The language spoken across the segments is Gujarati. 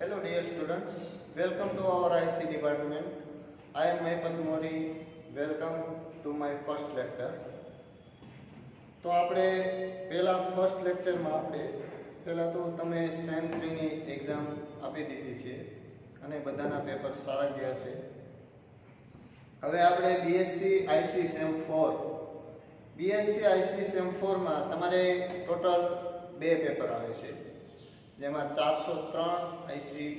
Hello dear students, welcome to our IC department. I am Mehpat Mori. Welcome to my first lecture. તો આપણે ફર્સ્ટ લેક્ચરમાં આપણે પહેલાં તો તમે સેમ 3ની એક્ઝામ આપી દીધી છે અને બધાના પેપર સારા ગયા છે. હવે આપણે BSc IC sem 4 BSc IC sem 4માં તમારે ટોટલ 2 પેપર આવે છે, જેમાં 403 આઈસી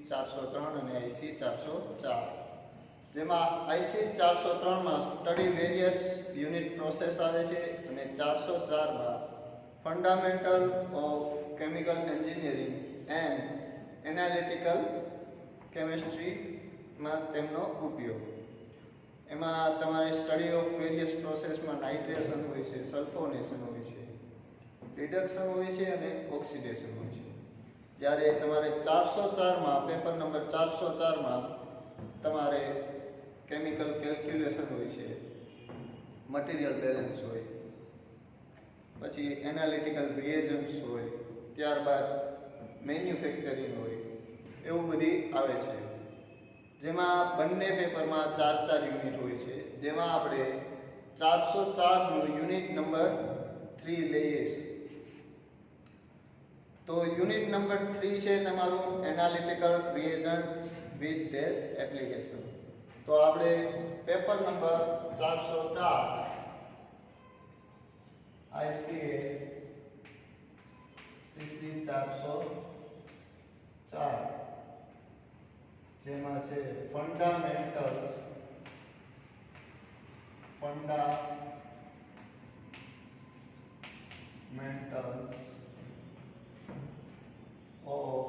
403 અને આઈસી 404. જેમાં આઈસી 403માં સ્ટડી વેરિયસ યુનિટ પ્રોસેસ આવે છે અને 404માં fundamental of chemical engineering and analytical કેમિસ્ટ્રીમાં તેમનો ઉપયોગ. એમાં તમારે સ્ટડી ઓફ વેરિયસ પ્રોસેસમાં નાઇટ્રેશન હોય છે, સલ્ફોનેશન હોય છે, રિડક્શન હોય છે અને ઓક્સિડેશન હોય છે. જ્યારે તમારે 404માં પેપર નંબર 404માં તમારે કેમિકલ કેલ્ક્યુલેશન હોય છે, મટીરિયલ બેલેન્સ હોય, પછી એનાલિટિકલ રિએજન્ટ્સ હોય, ત્યારબાદ મેન્યુફેક્ચરિંગ હોય, એવું બધી આવે છે. જેમાં બંને પેપરમાં 4 યુનિટ હોય છે, જેમાં આપણે 404નું યુનિટ નંબર 3 લઈએ છીએ. તો યુનિટ નંબર 3 છે તમારું એનાલિટિકલ રિએજન્ટ્સ વિથ ધેર એપ્લિકેશન. તો આપણે પેપર નંબર 404 આઈસીએ સીસી 404 જેમાં છે fundamentals of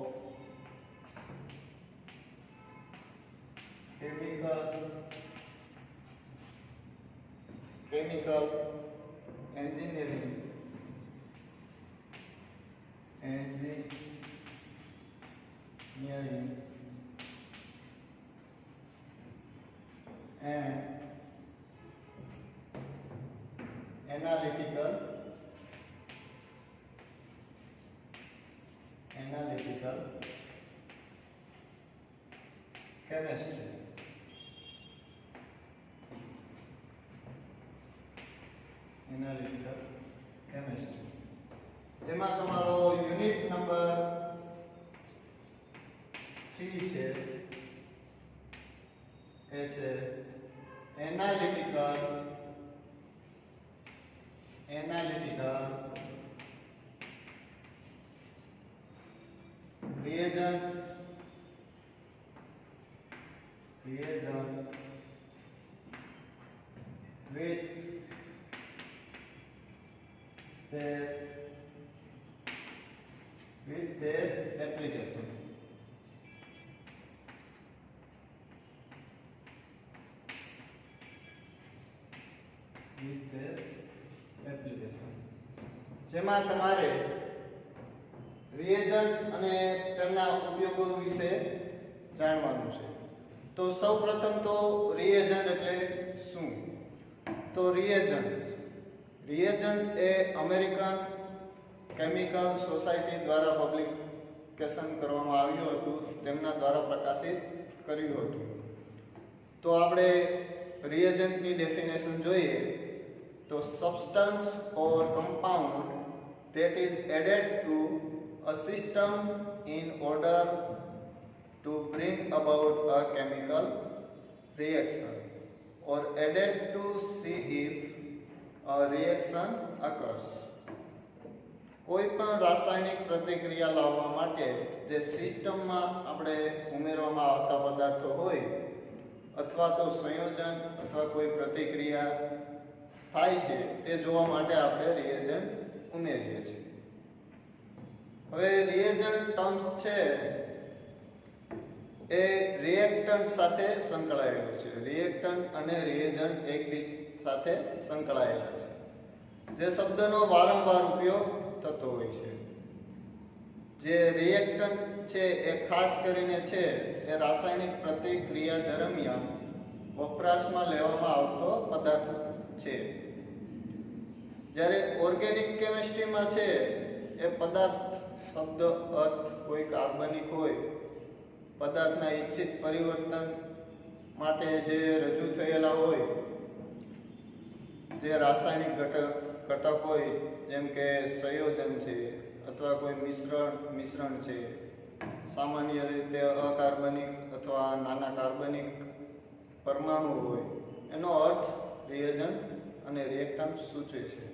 chemical engineering and analytical chemistry. Analytical chemistry જેમાં તમારો યુનિટ નંબર 3 છે એ છે analytical reagent with their application. જેમાં તમારે રિએજન્ટ અને તેમના ઉપયોગો વિશે જાણવાનું છે. તો સૌપ્રથમ તો રિએજન્ટ એટલે શું? તો રિએજન્ટ એ અમેરિકન કેમિકલ સોસાયટી દ્વારા પબ્લિકેશન કરવામાં આવ્યું હતું, તેમના દ્વારા પ્રકાશિત કર્યું હતું. તો આપણે રિએજન્ટની ડેફિનેશન જોઈએ તો substance or compound that is added to a system in order to bring about a chemical reaction or added to see if a reaction occurs. કોઈ પણ રાસાયણિક પ્રતિક્રિયા લાવવા માટે જે સિસ્ટમમાં આપણે ઉમેરવામાં આવતા પદાર્થો હોય અથવા તો સંયોજન અથવા કોઈ પ્રતિક્રિયા થાય છે તે જોવા માટે આપણે રિએજન્ટ ઉમેરીએ છીએ. હવે રિએજન્ટ ટર્મ્સ છે એ રિએક્ટન્ટ સાથે સંકળાયેલું છે. રિએક્ટન્ટ અને રિએજન્ટ એકબીજા સાથે સંકળાયેલા છે, જે શબ્દનો વારંવાર ઉપયોગ થતો હોય છે. જે રિએક્ટન્ટ છે એ ખાસ કરીને છે એ રાસાયણિક પ્રતિક્રિયા દરમિયાન વપરાશમાં લેવામાં આવતો પદાર્થ છે. જ્યારે ઓર્ગેનિક કેમિસ્ટ્રીમાં છે એ પદાર્થ શબ્દ અર્થ કોઈ કાર્બનિક હોય પદાર્થના ઈચ્છિત પરિવર્તન માટે જે રજૂ થયેલા હોય, જે રાસાયણિક ઘટક હોય, જેમ કે સંયોજન છે અથવા કોઈ મિશ્રણ છે, સામાન્ય રીતે અકાર્બનિક અથવા નાના કાર્બનિક પરમાણુ હોય, એનો અર્થ રિએજન્ટ અને રિએક્ટન્ટ સૂચવે છે.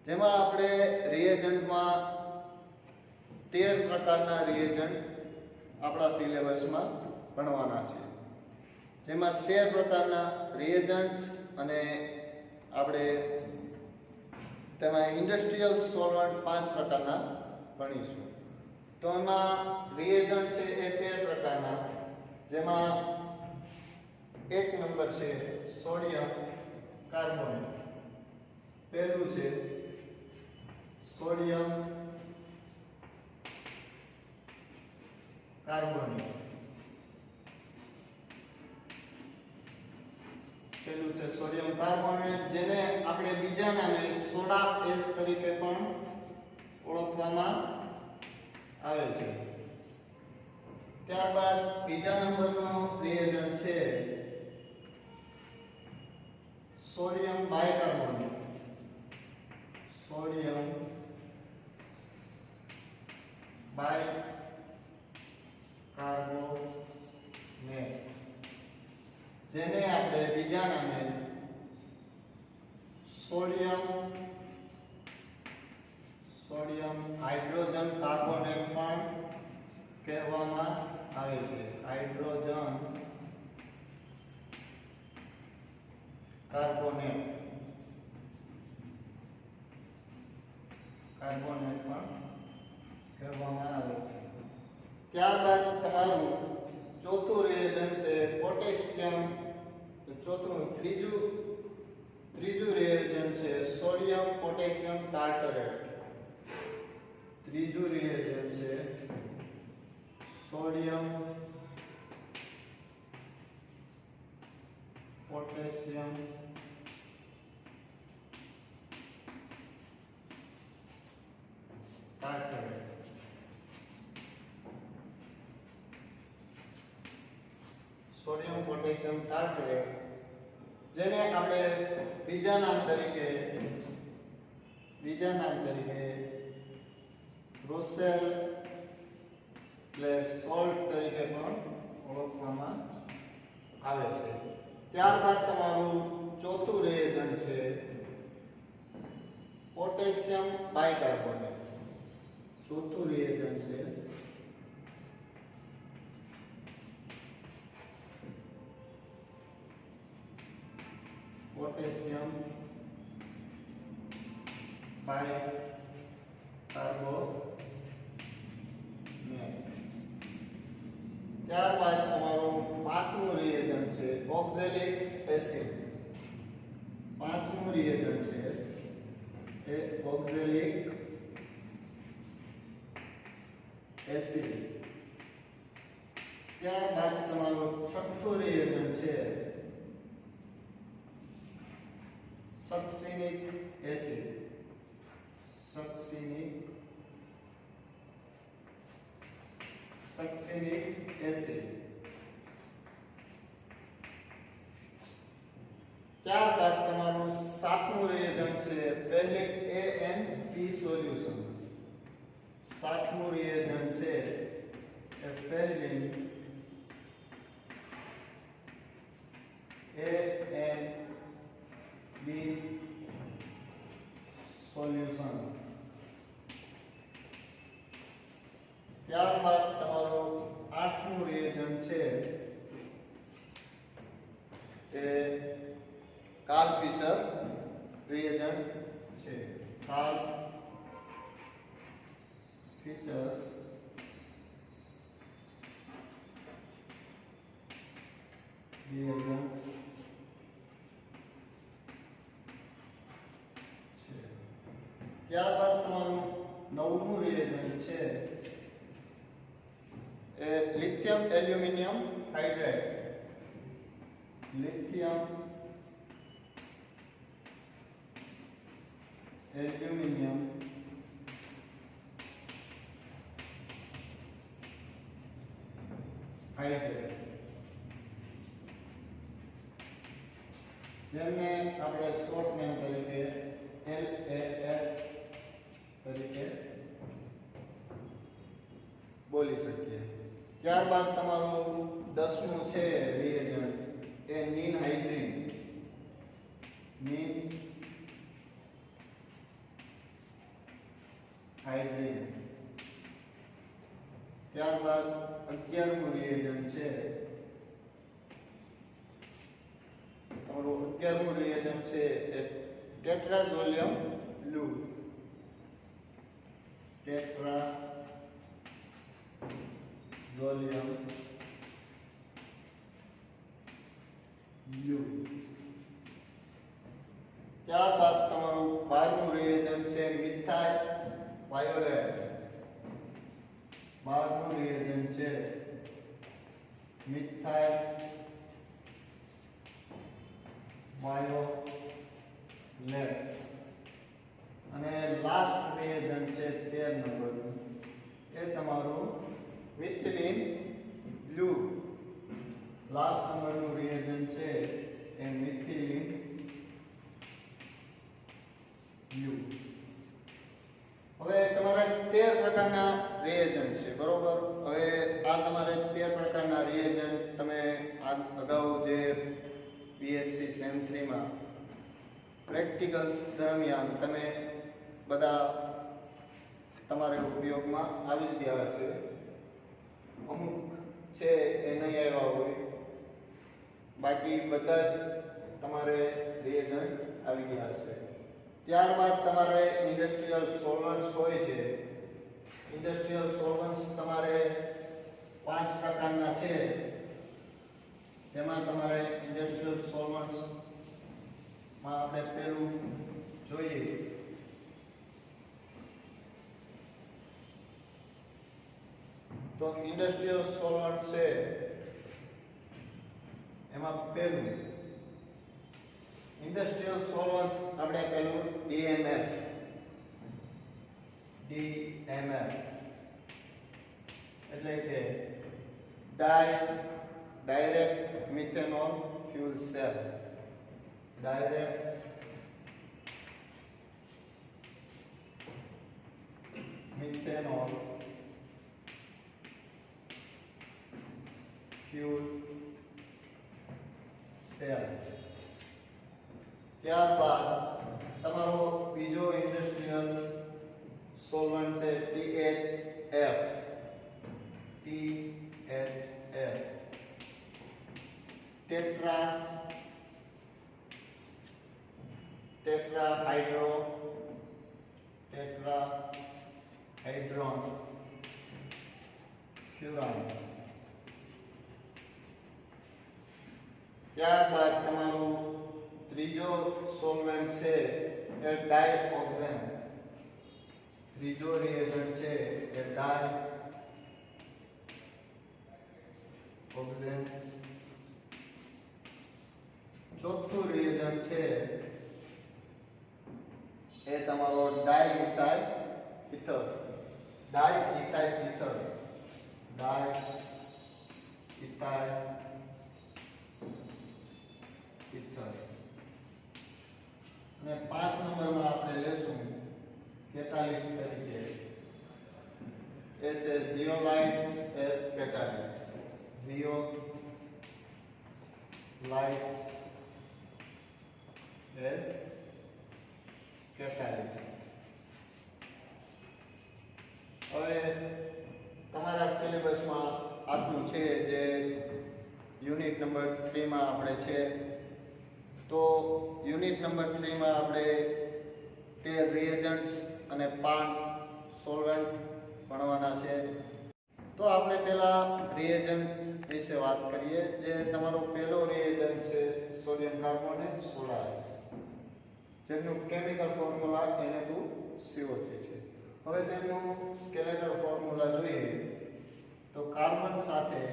જેમાં આપણે રિએજન્ટમાં 13 પ્રકારના રિએજન્ટ આપણા સિલેબસમાં ભણવાના છે. જેમાં 13 પ્રકારના રિએજન્ટ્સ અને આપણે તેમાં ઇન્ડસ્ટ્રીયલ સોલ્વન્ટ 5 પ્રકારના ભણીશું. તો એમાં રિએજન્ટ છે એ 13 પ્રકારના, જેમાં એક નંબર છે સોડિયમ કાર્બોનેટ. પહેલું છે સોડિયમ કાર્બોનેટ. પેલું છે સોડિયમ કાર્બોનેટ, જેને આપણે બીજા નામે સોડા એસ તરીકે પણ ઓળખવામાં આવે છે. ત્યારબાદ બીજા નંબરનો રિએજન્ટ છે સોડિયમ બાયકાર્બોનેટ. સોડિયમ બાયકાર્બોનેટ, જેને આપણે બીજા નામે સોડિયમ હાઇડ્રોજન કાર્બોનેટ પણ કહેવામાં આવે છે. હાઇડ્રોજન કાર્બોનેટ પણ કહેવામાં આવે છે. ત્યારબાદ તમારું ચોથું રિએજન્ટ છે પોટેશિયમ. ત્રીજું રિએજન્ટ છે સોડિયમ પોટેશિયમ ટાર્ટરેટ. ત્રીજું રિએજન્ટ છે સોડિયમ પોટેશિયમ ટાર્ટરેટ. સોડિયમ પોટેશિયમ ટાર્ટરેટ, જેને આપણે બીજા નામ તરીકે રોસેલ સોલ્ટ તરીકે પણ ઓળખવામાં આવે છે. ત્યારબાદ તમારું ચોથું રિએજન્ટ છે પોટેશિયમ બાયકાર્બોનેટ. ચોથું રિએજન્ટ છે પોટેશિયમ બાયકાર્બોનેટ. ત્યારબાદ તમારું પાંચમું રિએજન્ટ છે ઓક્ઝેલિક એસિડ. પાંચમું રિએજન્ટ છે એ ઓક્ઝેલિક એસિડ. ત્યારબાદ તમારું છઠ્ઠું રિએજન્ટ છે સક્સિનિક એસિડ. સક્સિનિક એસિડ. ત્યારબાદ તમારું સાતમું રિએજન્ટ છે પહેલી ANP સોલ્યુશન. સાતમું રિએજન્ટ છે એ પહેલી ANP સોલ્યુશન. ત્યારબાદ તમારું આઠમું રિએજન્ટ છે તે કાર્લ ફિશર રિએજન્ટ છે. કાર્લ ફિશર રિએજન્ટ છે. ત્યારબાદ તમારું નવમું રિએજન્ટ છે એ lithium aluminium hydride. Lithium aluminium hydrate, જેમને આપણે શોર્ટ નેમ તરીકે LAH તરીકે બોલી શકીએ. ત્યારબાદ તમારું 10મું છે રિએજન્ટ એ નિનહાઇડ્રીન, નિનહાઇડ્રીન. ત્યારબાદ 11મું રિએજન્ટ છે તમારું 11મું રિએજન્ટ છે એ ટેટ્રાઝોલિયમ બ્લુ, ટેટ્રાઝોલિયમ બ્લુ. ત્યારબાદ તમારું 12મું રિએજન્ટ છે મિથાઇલ વાયોલેટ, 12મું રિએજન્ટ છે મિથાઇલ વાયોલેટ. અને લાસ્ટ રિએજન્ટ છે 13 નંબરનું એ તમારું મિથિલિન બ્લુ. લાસ્ટ નંબરનું રિએજન્ટ છે એ મિથિલિન બ્લુ. હવે તમારે 13 પ્રકારના રિએજન્ટ છે, બરોબર. હવે આ તમારે 13 પ્રકારના રિએજન્ટ તમે અગાઉ જે બીએસસી સેમ 3 માં પ્રેક્ટિકલ્સ દરમિયાન તમે બધા તમારે ઉપયોગમાં આવી જ ગયા હશે. અમુક છે એ નહીં આવ્યા હોય, બાકી બધા જ તમારે રિએજન્ટ આવી ગયા હશે. ત્યારબાદ તમારે ઇન્ડસ્ટ્રીયલ સોલ્વન્ટ્સ હોય છે. ઇન્ડસ્ટ્રીયલ સોલ્વન્ટ્સ તમારે 5 પ્રકારના છે. તેમાં તમારે ઇન્ડસ્ટ્રીયલ સોલ્વન્ટ્સ માં આપણે પહેલું જોઈએ તો ઇન્ડસ્ટ્રીયલ સોલ્વન્ટ છે એમાં પહેલું ઇન્ડસ્ટ્રીયલ સોલ્વન્ટ્સ આપણે પહેલું DMF, એટલે કે direct methanol fuel cell, direct methanol fuel cell. ત્યારબાદ તમારો બીજો ઇન્ડસ્ટ્રીયલ સોલ્વન્ટ છે THF, ટેટ્રાહાઇડ્રોન ફ્યુરાન. ત્યારબાદ તમારું ત્રીજો સોલ્વન્ટ છે એ ડાયઓક્સેન, ત્રીજો રિએજન્ટ છે એ ડાયઓક્સેન. ચોથું રિએજન્ટ છે એ તમારો ડાયઇથાઇલ ઇથર, અને 5 નંબરમાં આપણે લેશું કેટાલિસ્ટ તરીકે એ છે ઝિયોલાઇટ્સ એસ કેટાલિસ્ટ, ઝિયોલાઇટ્સ એસ કેટાલિસ્ટ. હવે તમારા સિલેબસમાં આટલું છે જે યુનિટ નંબર 3 માં આપણે છે. તો યુનિટ નંબર 3 માં આપણે 13 રિએજન્ટ્સ અને 5 સોલ્વન્ટ ભણવાના છે. તો આપણે પહેલા રિએજન્ટ વિશે વાત કરીએ. જે તમારો પહેલો રિએજન્ટ છે સોડિયમ કાર્બોનેટ સોડાસ, જેનું કેમિકલ ફોર્મ્યુલા Na2CO3 છે. હવે તેનું સ્કેલેટલ ફોર્મ્યુલા જોઈએ તો કાર્બન સાથે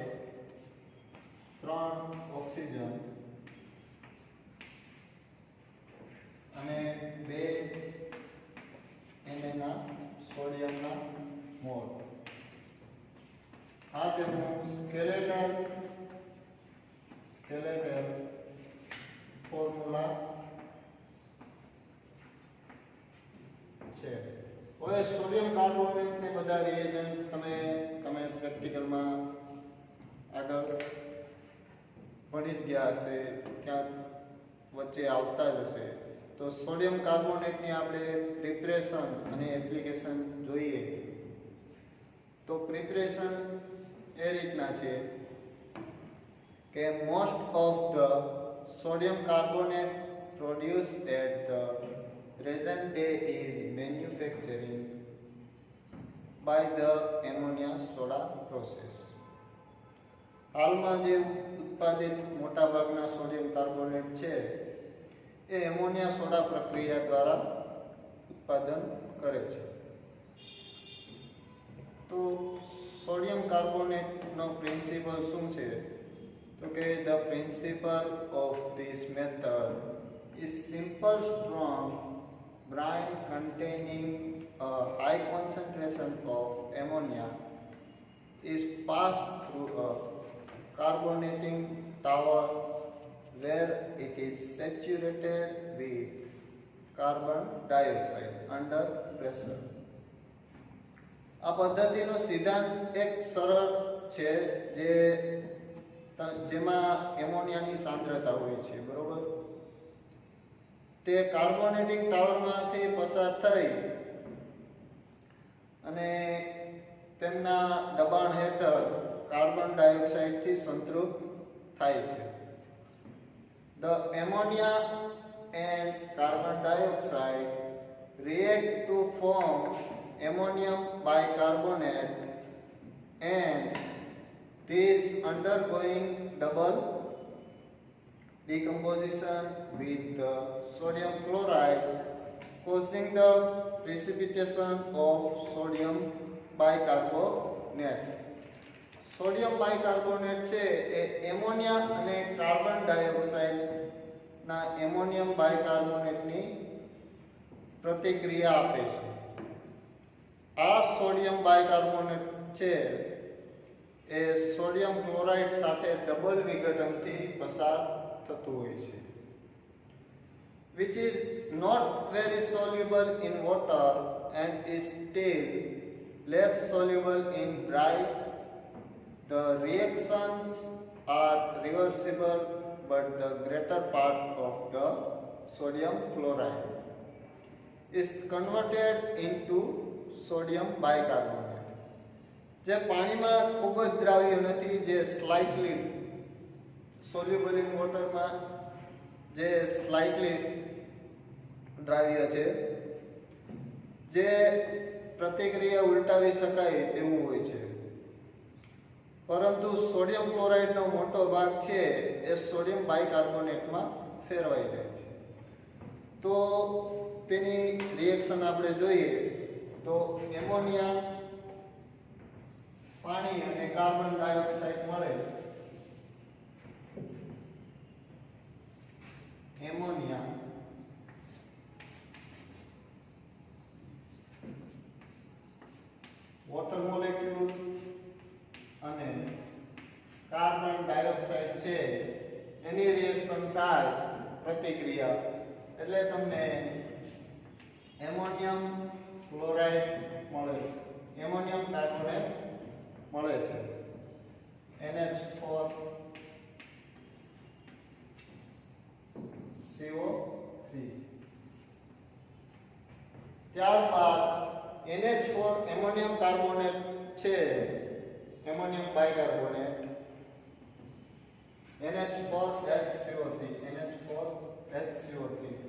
3 ઓક્સિજન અને 2 Na ના સોડિયમના મોલ. આ તેમનું સ્કેલેટલ ફોર્મ્યુલા છે. હવે સોડિયમ કાર્બોનેટ ને બધા રિએજન્ટ તમે પ્રેક્ટિકલમાં આગળ ભણી જ ગયા હશે, ક્યાંક વચ્ચે આવતા જ હશે. તો સોડિયમ કાર્બોનેટની આપણે પ્રિપરેશન અને એપ્લિકેશન જોઈએ. તો પ્રિપરેશન એ રીતના છે કે most of the sodium carbonate produced at the present day is manufacturing by the ammonia soda process. હાલમાં જે ઉત્પાદિત મોટાભાગના સોડિયમ કાર્બોનેટ છે એ એમોનિયા સોડા પ્રક્રિયા દ્વારા ઉત્પાદન કરે છે. તો સોડિયમ કાર્બોનેટનો પ્રિન્સિપલ શું છે? તો કે the principle of this method is simple strong brine containing a high concentration of ammonia is passed through a carbonating tower where it is saturated with carbon dioxide under pressure. આ પદ્ધતિનો સિદ્ધાંત એક સરળ છે જેમાં એમોનિયાની સાંદ્રતા હોય છે, બરોબર? તે કાર્બોનેટિક ટાવરમાંથી પસાર થઈ અને તેમના દબાણ હેઠળ કાર્બન ડાયોક્સાઇડથી સંતૃપ્ત થાય છે. The ammonia and carbon dioxide react to form ammonium bicarbonate, and this undergoing double decomposition with the sodium chloride causing the precipitation of sodium bicarbonate. Sodium bicarbonate છે એ એમોનિયા અને કાર્બન ડાયોક્સાઇડના એમોનિયમ બાયકાર્બોનેટની પ્રતિક્રિયા આપે છે. આ સોડિયમ બાયકાર્બોનેટ છે એ સોડિયમ ક્લોરાઇડ સાથે ડબલ વિઘટનથી પસાર થતું હોય છે, which is not very soluble in water and is still less soluble in dry. The reactions are reversible, but the greater part of the sodium chloride is converted into sodium bicarbonate. જે પાણીમાં ખૂબ જ દ્રાવ્ય નથી, જે સ્લાઇટલી સોલ્યુબલ ઇન વોટરમાં જે સ્લાઇટલી દ્રાવ્ય છે, જે પ્રતિક્રિયા ઉલટાવી શકાય તેવું હોય છે. પરંતુ સોડિયમ ક્લોરાઇડનો મોટો ભાગ છે એ સોડિયમ બાયકાર્બોનેટમાં ફેરવાઈ જાય છે. તો તેની રિએક્શન આપણે જોઈએ તો એમોનિયા, પાણી અને કાર્બન ડાયોક્સાઇડ મળે. એમોનિયા, વોટર મોલેક્યુલ અને કાર્બન ડાયોક્સાઇડ છે એની રિએક્શન થાય, પ્રતિક્રિયા, એટલે તમને એમોનિયમ ક્લોરાઇડ મળે, એમોનિયમ કાર્બોનેટ મળે છે, NH4 CO3. ત્યારબાદ NH4 એમોનિયમ કાર્બોનેટ છે, ammonium bicarbonate, NH4HCO3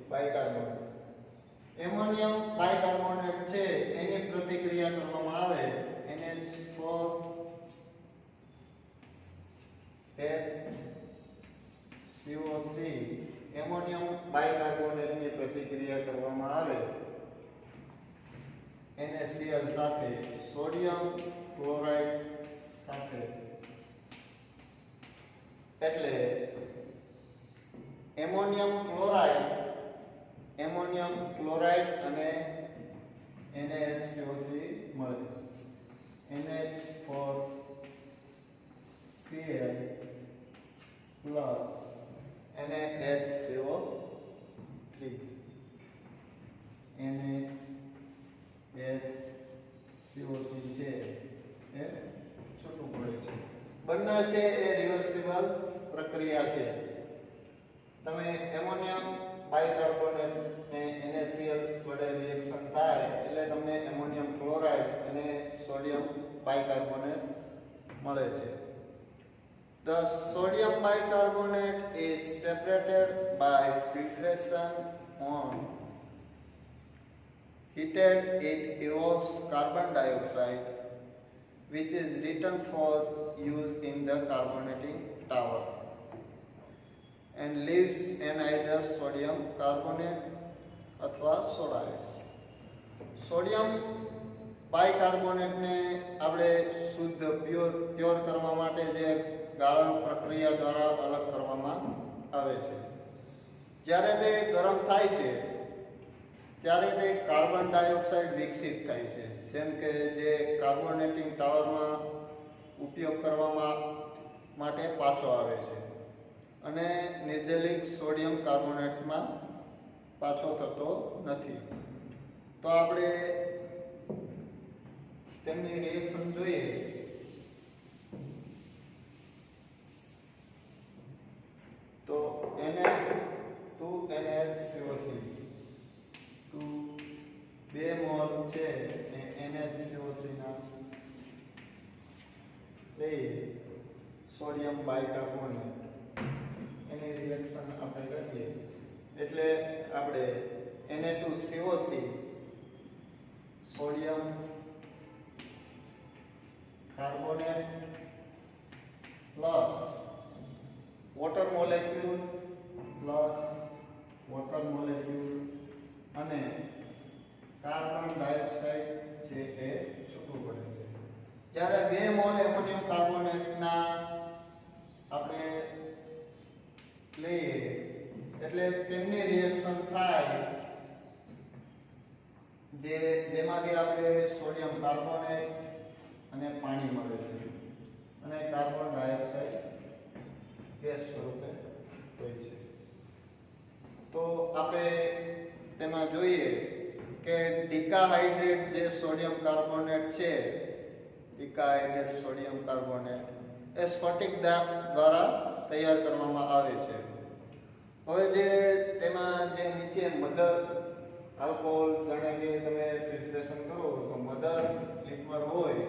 bicarbonate. Ammonium bicarbonate છે એની પ્રતિક્રિયા કરવામાં આવે NH4HCO3 એમોનિયમ બાયકાર્બોનેટની પ્રતિક્રિયા કરવામાં આવે NaCl સાથે, સોડિયમ ક્લોરાઇડ સાથે. એટલે એમોનિયમ ક્લોરાઇડ અને NaHCO3 મળે, NH4 HCl plus NaHCO3 NaHCO3 છે એ છૂટું પડે છે. બંને છે એ રિવર્સિબલ પ્રક્રિયા છે. તમે એમોનિયમ બાયકાર્બોનેટ ને NaCl વડે રિએક્શન થાય એટલે તમને એમોનિયમ ક્લોરાઇડ અને સોડિયમ બાયકાર્બોનેટ મળે છે. The sodium bicarbonate is separated by filtration on heated. It evolves carbon dioxide, which is written for use in the carbonating tower, and leaves anhydrous sodium carbonate अथवा सोडा एस. સોડિયમ બાયકાર્બોનેટ ને આપણે શુદ્ધ પ્યોર કરવા માટે જે ગાળણ પ્રક્રિયા દ્વારા અલગ કરવામાં આવે છે. જ્યારે તે ગરમ થાય છે ત્યારે તે કાર્બન ડાયોક્સાઇડ વિકસિત થાય છે, જેમ કે જે કાર્બોનેટિંગ ટાવરમાં ઉપયોગ કરવામાં માટે પાછો આવે છે અને નિર્જલિક સોડિયમ કાર્બોનેટમાં પાછો થતો નથી. તો આપણે તેમની રિએક્શન જોઈએ. તો Na2NaHCO3 2 મોલ છે એ NaHCO3 ના લઈ સોડિયમ બાયકાર્બોનેટ એની રિએક્શન આપણે કરીએ એટલે આપણે Na2CO3 sodium carbonate plus water molecule અને કાર્બન ડાયોક્સાઇડ છે એ છૂટું પડે છે. જ્યારે 2 મોલ એમોનિયમ કાર્બોનેટના આપણે લઈએ એટલે તેમની રિએક્શન થાય જેમાંથી આપણે સોડિયમ કાર્બોનેટ અને પાણી મળે છે અને કાર્બન ડાયોક્સાઇડ ગેસ સ્વરૂપે હોય છે. તો આપણે તેમાં જોઈએ કે ડિકાહાઇડ્રેટ જે સોડિયમ કાર્બોનેટ છે, ડિકાહાઇડ્રેટ સોડિયમ કાર્બોનેટ એ સ્ફટિક દ્વારા તૈયાર કરવામાં આવે છે. હવે જે તેમાં જે નીચે મધર આલ્કોહોલ જાણે કે તમે ફિલ્ટ્રેશન કરો તો મધર લિક્વર હોય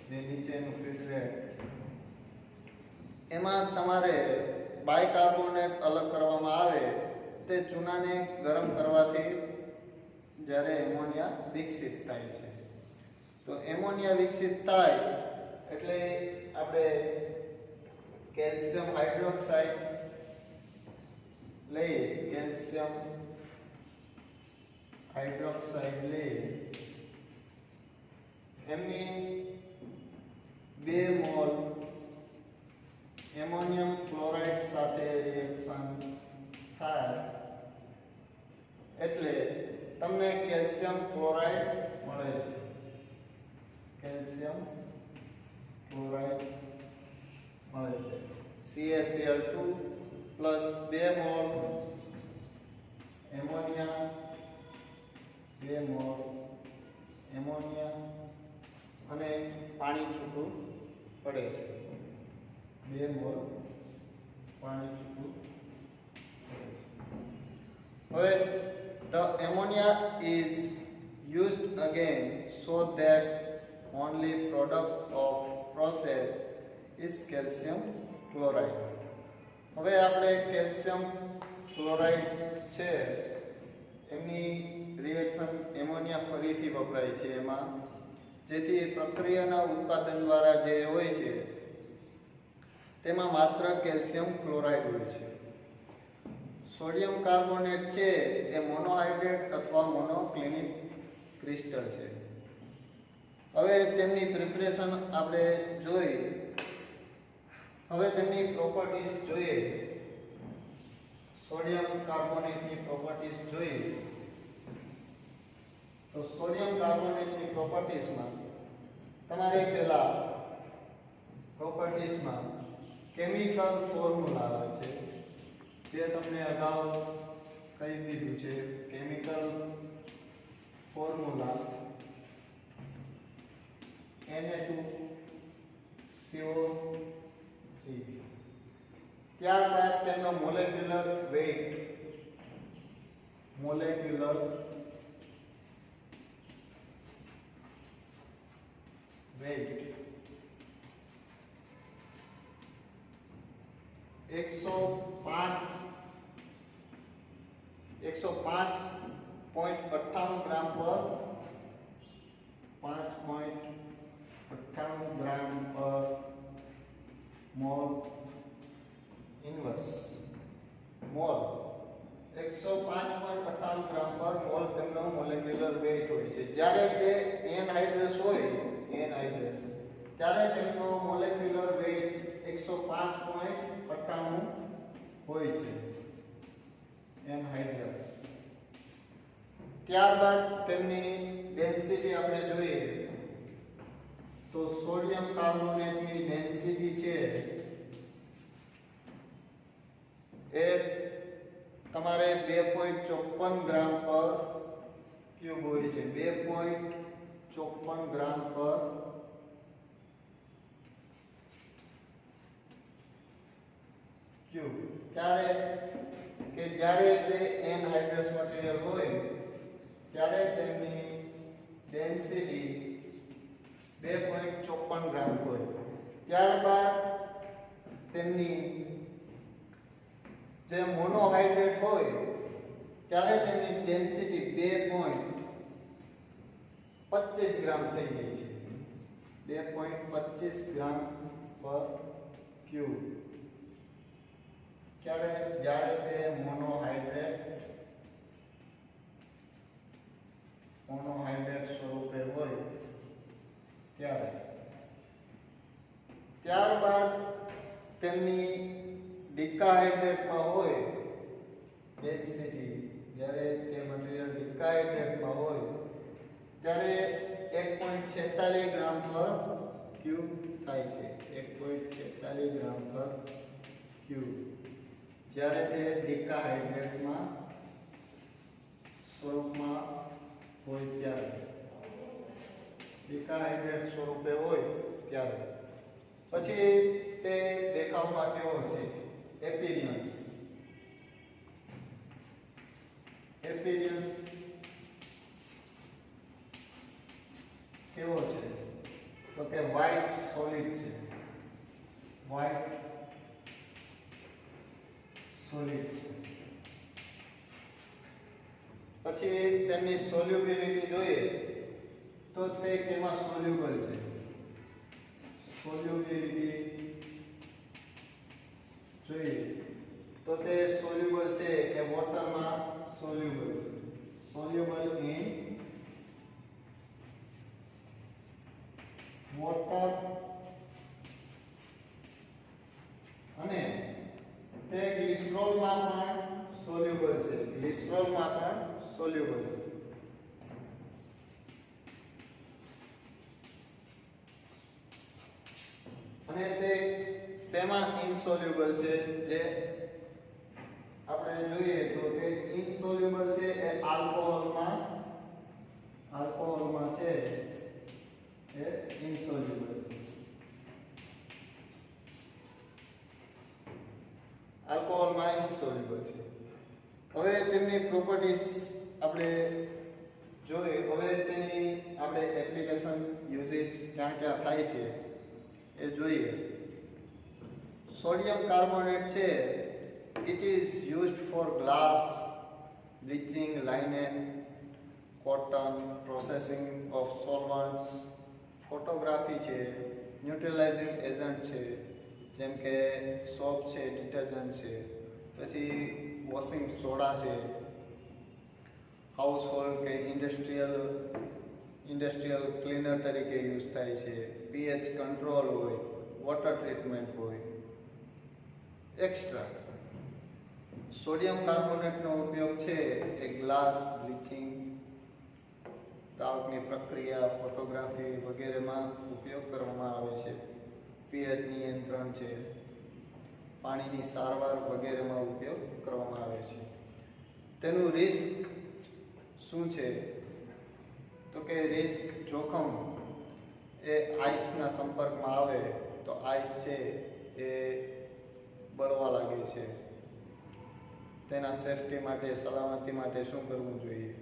જે નીચેનું ફિલ્ટ્રેટ એમાં તમારે બાયકાર્બોનેટ અલગ કરવામાં આવે તે ચૂનાને ગરમ કરવાથી જ્યારે એમોનિયા વિકસિત થાય છે. તો એમોનિયા વિકસિત થાય એટલે આપણે કેલ્શિયમ હાઇડ્રોક્સાઇડ લઈ કેલ્શિયમ હાઇડ્રોક્સાઇડ લઈ એમની 2 મોલ એમોનિયમ ક્લોરાઇડ સાથે રિએક્શન થાય એટલે તમને કેલ્શિયમ ક્લોરાઇડ મળે છે. કેલ્શિયમ ક્લોરાઇડ મળે છે. CaCl2 plus 2 mall ammonia 2 mall ammonia અને પાણી છૂટું પડે છે. 2 મોલ પાણી છૂટું પડે છે. હવે the ammonia is used again so that only product of process is calcium chloride. હવે આપણે કેલ્શિયમ ક્લોરાઇડ છે એમની રિએક્શન એમોનિયા ફરીથી વપરાય છે એમાં, જેથી પ્રક્રિયાના ઉત્પાદન દ્વારા જે હોય છે તેમાં માત્ર કેલ્શિયમ ક્લોરાઇડ હોય છે. સોડિયમ કાર્બોનેટ છે એ મોનોહાઇડ્રેટ અથવા મોનોક્લિનિક ક્રિસ્ટલ છે. હવે તેમની પ્રિપરેશન આપણે જોઈ. હવે તેમની પ્રોપર્ટીઝ જોઈએ. સોડિયમ કાર્બોનેટની પ્રોપર્ટીઝ જોઈએ તો સોડિયમ કાર્બોનેટની પ્રોપર્ટીઝમાં તમારે પહેલા પ્રોપર્ટીઝમાં કેમિકલ ફોર્મ્યુલા આવે છે જે તમને અગાઉ કહી દીધું છે. Chemical formula Na2CO3. ત્યારબાદ તેમનો મોલેક્યુલર વેઇટ 105.98 ગ્રામ પર 5.98 ગ્રામ પર મોલ ઇન્વર્સ. મોલ 105.98 ગ્રામ પર મોલ તેમનો મોલેક્યુલર વેઇટ હોય છે. જ્યારે તે એનહાઇડ્રસ હોય ત્યારે તેમનો મોલેક્યુલર વેઇટ 105.98 હોય છે એનહાઇડ્રસ. ત્યારબાદ તેમની ડેન્સિટી આપણે જોઈએ તો સોડિયમ કાર્બોનેટની ડેન્સિટી છે એ તમારે 2.54 ગ્રામ પર ક્યુબ હોય છે. 2.54 ગ્રામ પર ક્યુબ. ત્યારે કે જ્યારે તે એનહાઇડ્રસ મટીરીયલ હોય ત્યારે તેમની ડેન્સિટી 2.54 ગ્રામ હોય. ત્યારબાદ તેમની જે મોનોહાઇડ્રેટ હોય ત્યારે તેમની ડેન્સિટી 2.25 ગ્રામ થઈ જાય છે. 2.25 ગ્રામ પર ક્યુબ. જ્યારે તે મોનોહાઇડ્રેટ સ્વરૂપે હોય ત્યારે. ત્યારબાદ તેમની ડિકાહાઇડ્રેટમાં હોય ડેન્સિટી, જ્યારે તે મટીરીયલ ડિકાહાઇડ્રેટમાં હોય ત્યારે 1.46 ગ્રામ પર ક્યુબ થાય છે. 1.46 ગ્રામ પર ક્યુબ. જ્યારે તે ડિકાહાઇડ્રેટમાં સ્વરૂપમાં હોય ત્યારે, ડિકાહાઇડ્રેટ સ્વરૂપે હોય ત્યારે. પછી તે દેખાવમાં કેવો છે? એપિરિયન્સ કેવો છે? તો કે વ્હાઇટ સોલિડ છે. વ્હાઇટ સોલિડ છે. પછી તેમની સોલ્યુબિલિટી જોઈએ તો તે કેમાં સોલ્યુબલ છે? સોલ્યુબિલિટી જોઈએ તો તે સોલ્યુબલ છે કે વોટરમાં સોલ્યુબલ છે. સોલ્યુબલ ઇન વોટર અને તે ગ્લિસરોલમાં પણ સોલ્યુબલ છે. ગ્લિસરોલમાં પણ સોલ્યુબલ છે. અને તે શેમાં ઇનસોલ્યુબલ છે? જે આપણે જોઈએ તો તે ઇનસોલ્યુબલ છે એ આલ્કોહોલમાં છે એ ઇનસોલ્યુબલ છે. આલ્કોહોલમાં ઇનસોલ્યુબલ છે. હવે તેમની પ્રોપર્ટીઝ આપણે જોઈએ. હવે તેની આપણે એપ્લિકેશન યુઝિસ ક્યાં થાય છે એ જોઈએ. સોડિયમ કાર્બોનેટ છે it is used for glass, bleaching, linen, cotton, processing of solvents, photography છે, neutralizing agent છે જેમ કે સોપ છે, ડિટર્જન્ટ છે, પછી વોશિંગ સોડા છે, હાઉસહોલ્ડ કે ઇન્ડસ્ટ્રીયલ ક્લીનર તરીકે યુઝ થાય છે, પીએચ કંટ્રોલ હોય, વોટર ટ્રીટમેન્ટ હોય. એક્સ્ટ્રા સોડિયમ કાર્બોનેટનો ઉપયોગ છે એ ગ્લાસ, બ્લીચિંગ, ટાઉકની પ્રક્રિયા, ફોટોગ્રાફી વગેરેમાં ઉપયોગ કરવામાં આવે છે. પીએચ નિયંત્રણ છે, પાણીની સારવાર વગેરેમાં ઉપયોગ કરવામાં આવે છે. તેનું રિસ્ક શું છે? તો કે રિસ્ક જોખમ એ આઈસના સંપર્કમાં આવે તો આઈસ છે એ બળવા લાગે છે. તેના સેફટી માટે, સલામતી માટે શું કરવું જોઈએ?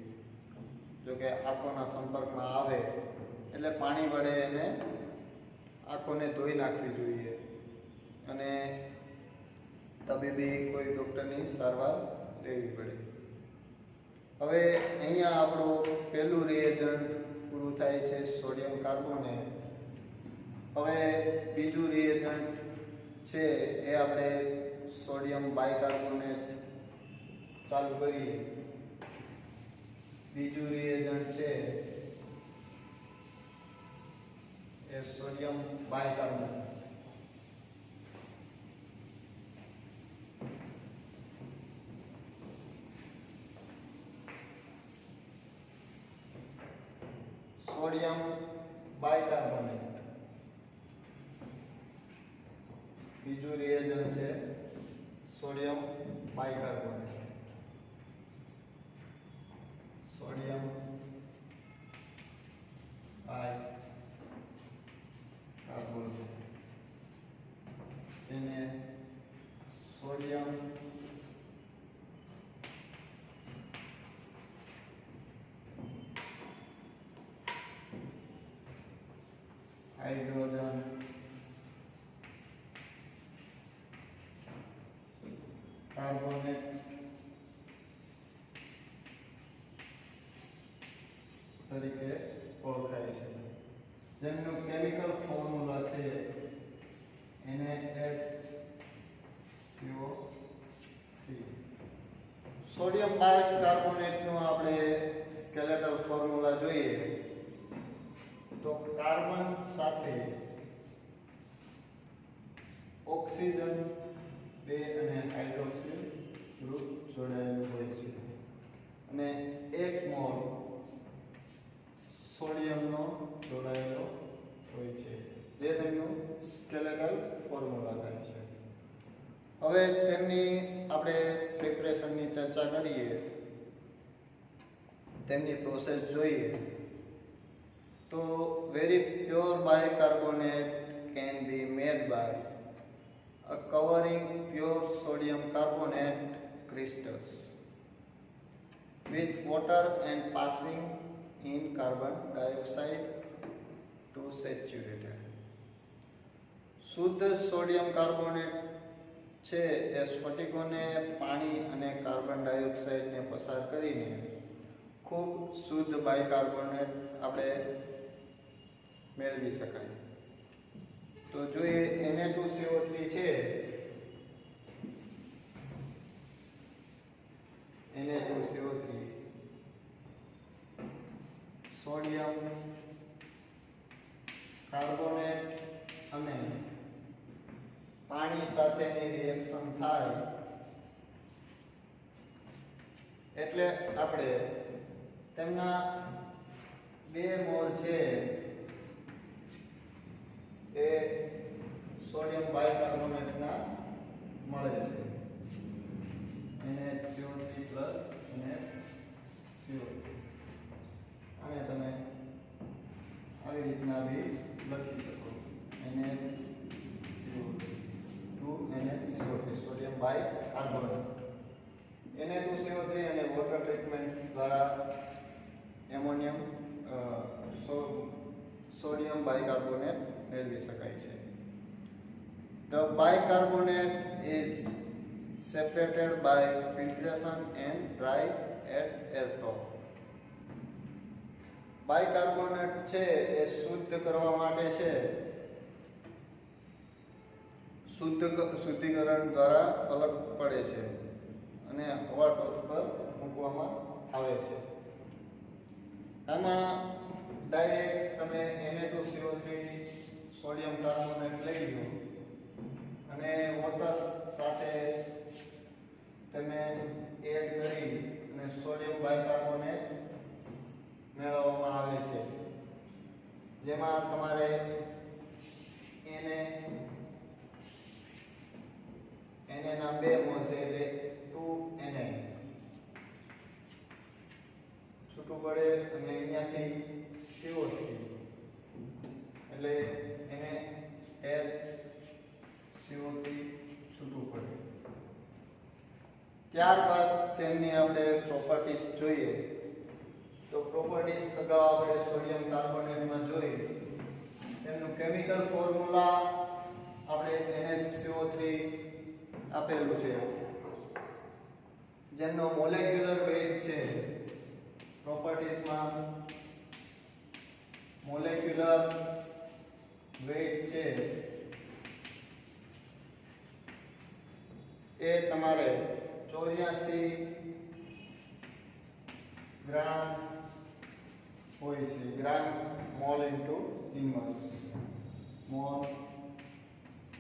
જો કે આંખોના સંપર્કમાં આવે એટલે પાણી વડે એને આંખોને ધોઈ નાખવી જોઈએ અને તબીબી કોઈ ડૉક્ટરની સારવાર લેવી પડે. હવે અહીંયા આપણું પહેલું રિએજન્ટ પૂરું થાય છે, સોડિયમ કાર્બોનેટ. હવે બીજું રિએજન્ટ છે એ આપણે સોડિયમ બાયકાર્બોનેટ ચાલુ કરીએ. બીજું રિએજન્ટ છે એ સોડિયમ બાયકાર્બોનેટ. સોડિયમ બાયકાર્બોનેટ બીજું રિએજન્ટ છે સોડિયમ બાયકાર્બોનેટ. સોડિયમ બાયકાર્બોનેટ જેને સોડિયમ હાઇડ્રોજન કાર્બોનેટ તરીકે ઓળખાય છે. જેમનું કેમિકલ ફોર્મ્યુલા છે NaHCO3. સોડિયમ બાયકાર્બોનેટનું આપણે સ્કેલેટલ ફોર્મ્યુલા જોઈએ તો કાર્બન સાથે ઓક્સિજન 2 અને હાઇડ્રોક્સિલ ગ્રુપ જોડાયેલું હોય છે અને 1 મોલ સોડિયમનો જોડાયેલો હોય છે, જે તેમનું સ્કેલેટલ ફોર્મ્યુલા થાય છે. હવે તેમની આપણે પ્રિપરેશનની ચર્ચા કરીએ, તેમની પ્રોસેસ જોઈએ તો very pure bicarbonate can be made by covering pure sodium carbonate crystals with water and passing in carbon dioxide to saturated. શુદ્ધ સોડિયમ કાર્બોનેટ છે એ સ્ફટિકોને પાણી અને કાર્બન ડાયોક્સાઇડને પસાર કરીને ખૂબ શુદ્ધ બાયકાર્બોનેટ આપણે મેળવી શકાય. તો જોઈએ Na2CO3 છે, Na2CO3 સોડિયમ કાર્બોનેટ અને પાણી સાથેની રિએક્શન થાય એટલે આપણે તેમના 2 મોલ છે એ સોડિયમ બાયકાર્બોનેટના મળે છે, NaCO3+ અને CO3. અને તમે આવી રીતના બી લખી શકો, NaCO2 સોડિયમ બાયકાર્બોનેટ. Na2CO3 અને વોટર ટ્રીટમેન્ટ દ્વારા એમોનિયમ સોડિયમ બાયકાર્બોનેટ મેળવી શકાય છે. The bicarbonate is separated by filtration and dry at air top. Bicarbonate છે એ શુદ્ધ કરવા માટે છે શુદ્ધિકરણ દ્વારા અલગ પડે છે અને હવા ટોચ પર મૂકવામાં આવે છે. આમાં ડાયરેક્ટ તમે Na2CO3 સોડિયમ કાર્બોનેટ લઈ લો અને વોટર સાથે તમે એડ કરી અને સોડિયમ બાયકાર્બોનેટ મેળવવામાં આવે છે, જેમાં તમારે Na ના બે મોલ છે એટલે 2Na છૂટું પડે અને અહીંયાથી CO3 એટલે એને HCO3 છૂટું પડે. ત્યારબાદ તેમની આપણે પ્રોપર્ટીઝ જોઈએ તો પ્રોપર્ટીઝ અગાઉ આપણે સોડિયમ કાર્બોનેટમાં જોઈ. તેમનું કેમિકલ ફોર્મ્યુલા આપણે NH CO3 આપેલું છે, જેનો મોલેક્યુલર વેઇટ છે પ્રોપર્ટીઝમાં મોલેક્યુલર વેઇટ છે એ તમારે 84 ગ્રામ હોય છે, gram mole into inverse, mole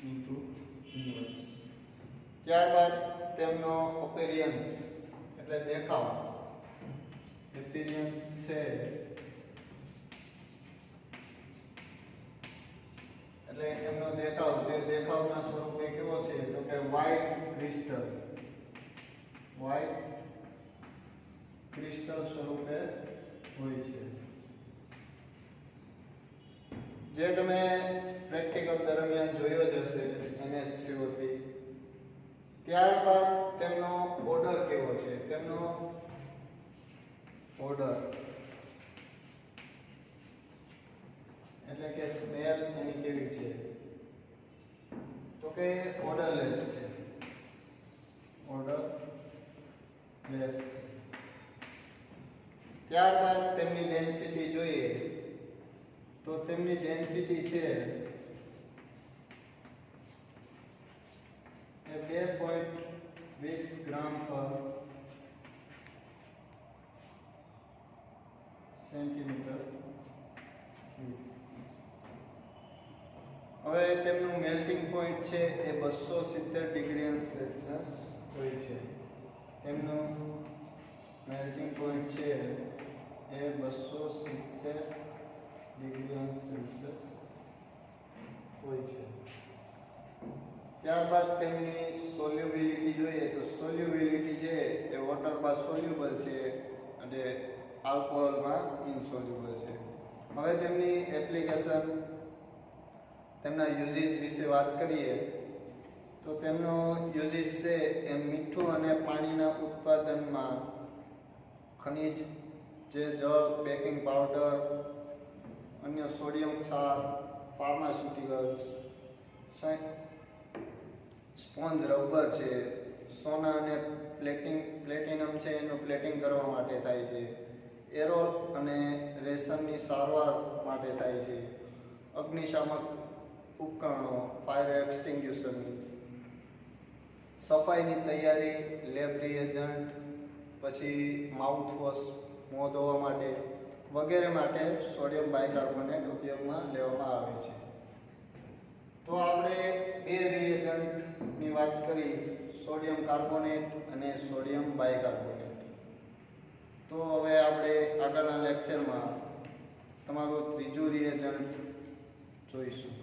into inverse. ત્યારબાદ તેમનો અપેરિયન્સ એટલે દેખાવ, એપિરિયન્સ છે એટલે એમનો દેખાવ, તે દેખાવના સ્વરૂપે કેવો છે તો કે વ્હાઇટ ક્રિસ્ટલ સ્વરૂપે હોય છે, જે તમે પ્રેક્ટિકલ દરમિયાન જોયો જ હશે NH CO3. ત્યારબાદ તેમનો ઓર્ડર કેવો છે, તેમનો ઓર્ડર એટલે કે સ્મેલ એની કેવી છે તો કે ઓર્ડરલેસ છે, ઓર્ડરલેસ છે. ત્યારબાદ તેમની ડેન્સિટી જોઈએ તો તેમની ડેન્સિટી છે એ 2.20 ગ્રામ પર સેન્ટીમીટર ક્યુબ. હવે તેમનું મેલ્ટિંગ પોઈન્ટ છે એ 270 ડિગ્રી સેલ્સિયસ હોય છે. તેમનું મેલ્ટિંગ પોઈન્ટ છે એ 270 ડિગ્રી સેલ્સિયસ હોય છે. ત્યારબાદ તેમની સોલ્યુબિલિટી જોઈએ તો સોલ્યુબિલિટી છે એ વોટરમાં સોલ્યુબલ છે અને આલ્કોહોલમાં ઇનસોલ્યુબલ છે. હવે તેમની એપ્લિકેશન, તેમના યુઝિસ વિશે વાત કરીએ તો તેમનો યુઝિસ છે એ મીઠું અને પાણીના ઉત્પાદનમાં, ખનિજ જે જળ, બેકિંગ પાવડર, અન્ય સોડિયમ ક્ષાર, ફાર્માસ્યુટિકલ્સ, સ્પોન્જ રબર છે, સોના અને પ્લેટિનમ છે એનું પ્લેટિંગ કરવા માટે થાય છે, એરોલ અને રેશમની સારવાર માટે થાય છે, અગ્નિશામક ઉપકરણો, ફાયર એક્સટિંગ્યુશર મીન્સ, સફાઈની તૈયારી, લેબ રિએજન્ટ, પછી માઉથ વોશ, મોં ધોવા માટે વગેરે માટે સોડિયમ બાયકાર્બોનેટ ઉપયોગમાં લેવામાં આવે છે. તો આપણે બે રિએજન્ટની વાત કરી, સોડિયમ કાર્બોનેટ અને સોડિયમ બાયકાર્બોનેટ. તો હવે આપણે આગળના લેક્ચરમાં તમારું ત્રીજું રિએજન્ટ જોઈશું.